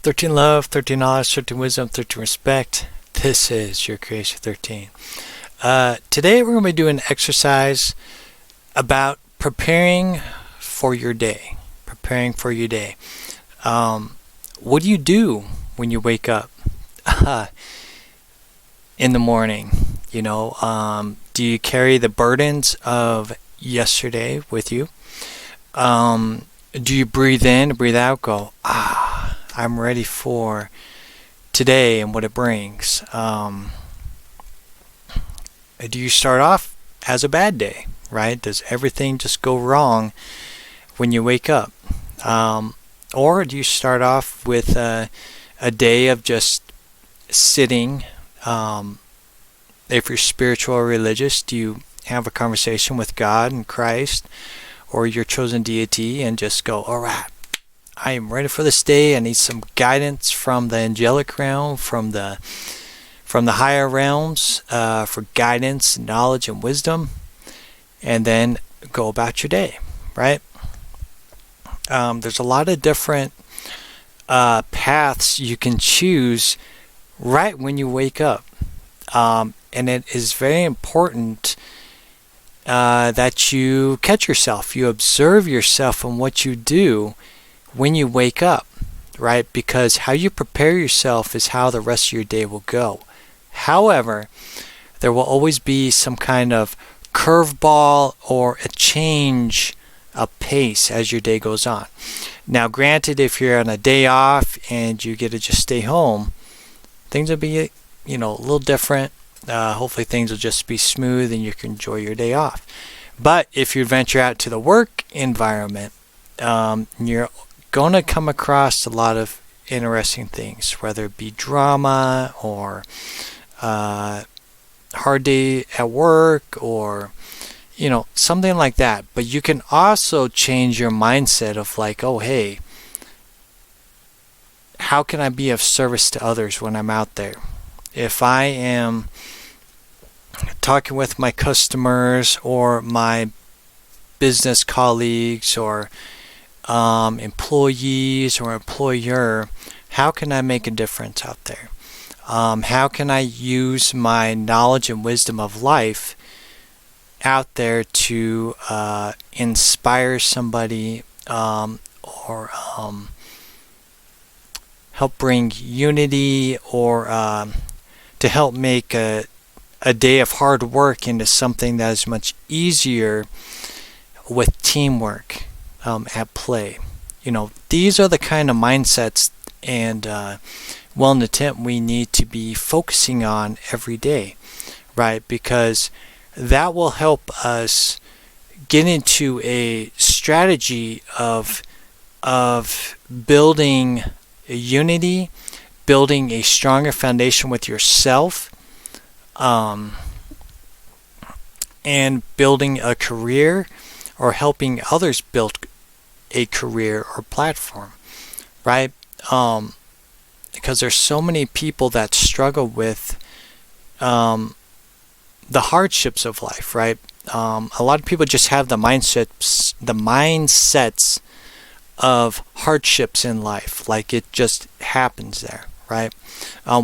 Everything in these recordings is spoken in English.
13 love, 13 knowledge, 13 wisdom, 13 respect. This is your Creation 13. Today we're going to be doing an exercise about preparing for your day. Preparing for your day. What do you do when you wake up in the morning? Do you carry the burdens of yesterday with you? Do you breathe in, breathe out, go, I'm ready for today and what it brings? Do you start off as a bad day, right? Does everything just go wrong when you wake up? Or do you start off with a day of just sitting? If you're spiritual or religious, do you have a conversation with God and Christ or your chosen deity and just go, all right, I am ready for this day. I need some guidance from the angelic realm, from the higher realms, for guidance, knowledge, and wisdom, and then go about your day, right? There's a lot of different paths you can choose right when you wake up, and it is very important that you catch yourself, you observe yourself and what you do when you wake up, right? Because how you prepare yourself is how the rest of your day will go. However, there will always be some kind of curveball or a change of pace as your day goes on. Now, granted, if you're on a day off and you get to just stay home, things will be, a little different. Hopefully things will just be smooth and you can enjoy your day off. But if you venture out to the work environment, you're going to come across a lot of interesting things, whether it be drama or hard day at work or something like that. But you can also change your mindset of like, oh hey, how can I be of service to others when I'm out there? If I am talking with my customers or my business colleagues or employees or employer, how can I make a difference out there? How can I use my knowledge and wisdom of life out there to inspire somebody or help bring unity or to help make a day of hard work into something that is much easier with teamwork at play. These are the kind of mindsets and intent we need to be focusing on every day, right? Because that will help us get into a strategy of building a unity, building a stronger foundation with yourself, and building a career or helping others build a career or platform, right? Because there's so many people that struggle with the hardships of life, right? A lot of people just have the mindsets of hardships in life, like it just happens there, right?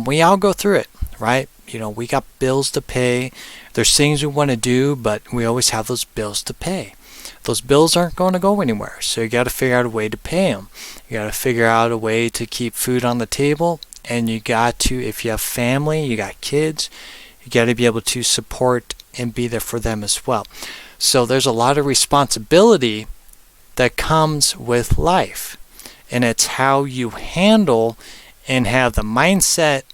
We all go through it, right? We got bills to pay. There's things we want to do, but we always have those bills to pay. Those bills aren't going to go anywhere, so you got to figure out a way to pay them. You got to figure out a way to keep food on the table, and you got to, if you have family, you got kids, you got to be able to support and be there for them as well. So there's a lot of responsibility that comes with life, and it's how you handle and have the mindset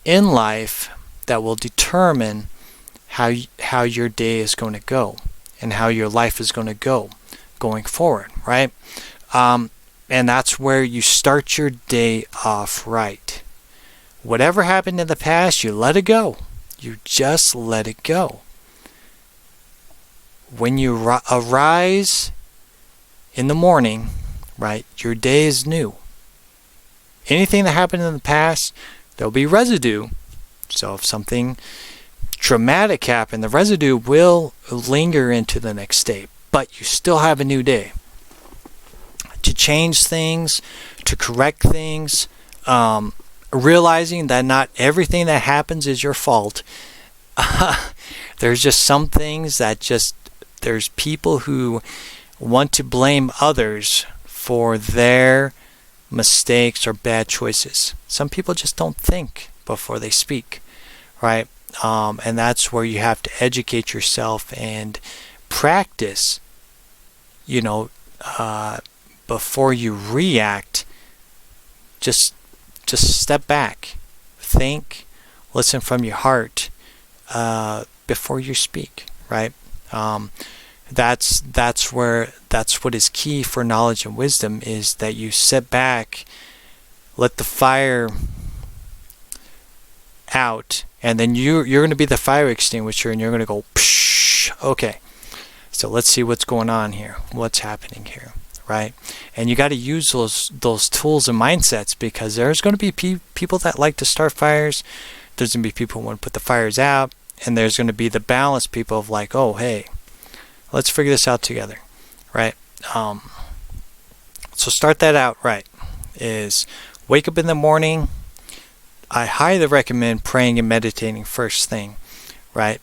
in life that will determine how your day is going to go and how your life is going to go going forward, right? And that's where you start your day off right. Whatever happened in the past, you let it go. You just let it go. When you arise in the morning, right, your day is new. Anything that happened in the past, there'll be residue. So if something traumatic happened, the residue will linger into the next day, but you still have a new day to change things, to correct things, realizing that not everything that happens is your fault. There's just some things that there's people who want to blame others for their mistakes or bad choices. Some people just don't think before they speak, right? And that's where you have to educate yourself and practice, before you react. Just step back, think, listen from your heart before you speak, right? That's what is key for knowledge and wisdom, is that you sit back, let the fire out, and then you're going to be the fire extinguisher, and you're going to go, psh, okay, so let's see what's going on here, what's happening here, right? And you got to use those tools and mindsets, because there's going to be people that like to start fires, there's going to be people who want to put the fires out, and there's going to be the balanced people of like, oh, hey, let's figure this out together, right? So start that out right. Is wake up in the morning. I highly recommend praying and meditating first thing, right?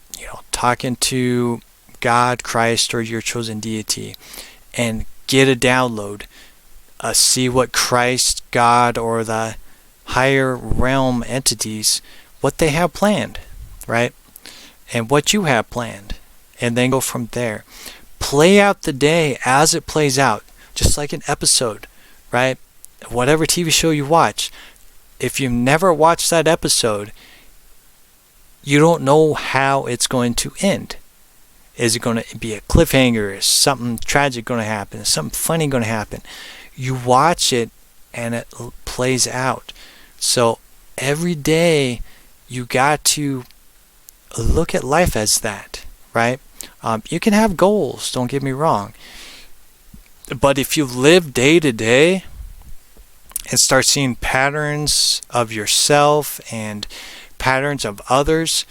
Talking to God, Christ, or your chosen deity, and get a download. See what Christ, God, or the higher realm entities, what they have planned, right? And what you have planned. And then go from there. Play out the day as it plays out, just like an episode, right? Whatever TV show you watch, if you've never watched that episode, you don't know how it's going to end. Is it going to be a cliffhanger? Is something tragic going to happen? Is something funny going to happen? You watch it and it plays out. So every day you got to look at life as that, right? You can have goals, don't get me wrong. But if you live day to day and start seeing patterns of yourself and patterns of others,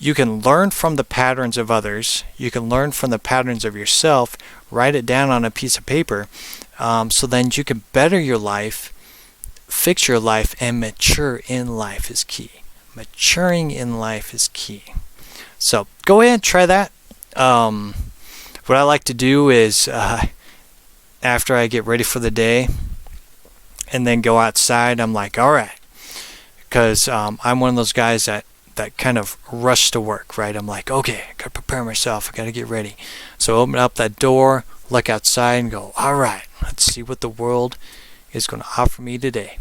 you can learn from the patterns of others. You can learn from the patterns of yourself. Write it down on a piece of paper, so then you can better your life, fix your life, and mature in life is key. Maturing in life is key. So go ahead and try that. What I like to do is after I get ready for the day and then go outside, I'm like, all right, because I'm one of those guys that kind of rush to work, right? I'm like, okay, I gotta prepare myself, I gotta get ready. So open up that door, look outside, and go, all right, let's see what the world is going to offer me today,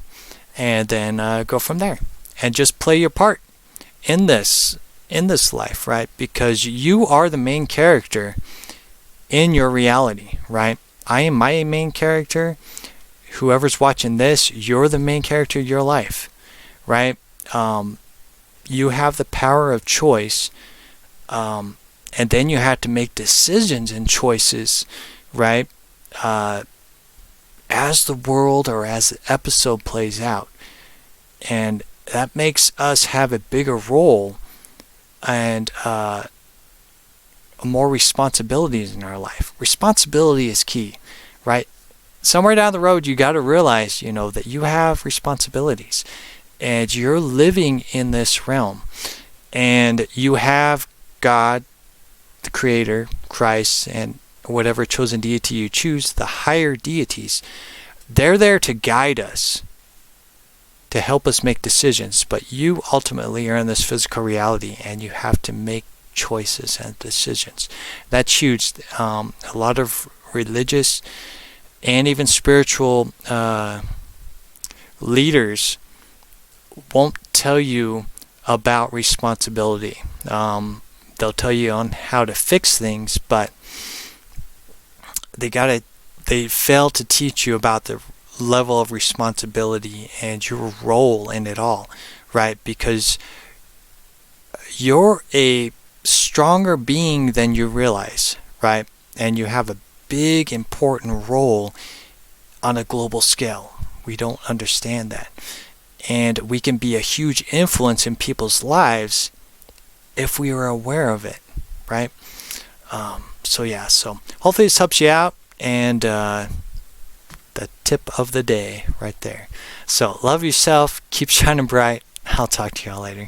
and then go from there, and just play your part in this life, right? Because you are the main character in your reality, right? I am my main character. Whoever's watching this, you're the main character of your life, right? You have the power of choice, and then you have to make decisions and choices, right? As the world or as the episode plays out. And that makes us have a bigger role and more responsibilities in our life. Responsibility is key, right? Somewhere down the road, you got to realize, that you have responsibilities, and you're living in this realm, and you have God, the Creator, Christ, and whatever chosen deity you choose, the higher deities. They're there to guide us, to help us make decisions, but you ultimately are in this physical reality, and you have to make choices and decisions. That's huge. A lot of religious and even spiritual leaders won't tell you about responsibility. They'll tell you on how to fix things, but they fail to teach you about the level of responsibility and your role in it all, right? Because you're a stronger being than you realize, right? And you have a big important role on a global scale. We don't understand that, and we can be a huge influence in people's lives if we are aware of it, right? So hopefully this helps you out, and the tip of the day right there. So love yourself, keep shining bright. I'll talk to y'all later.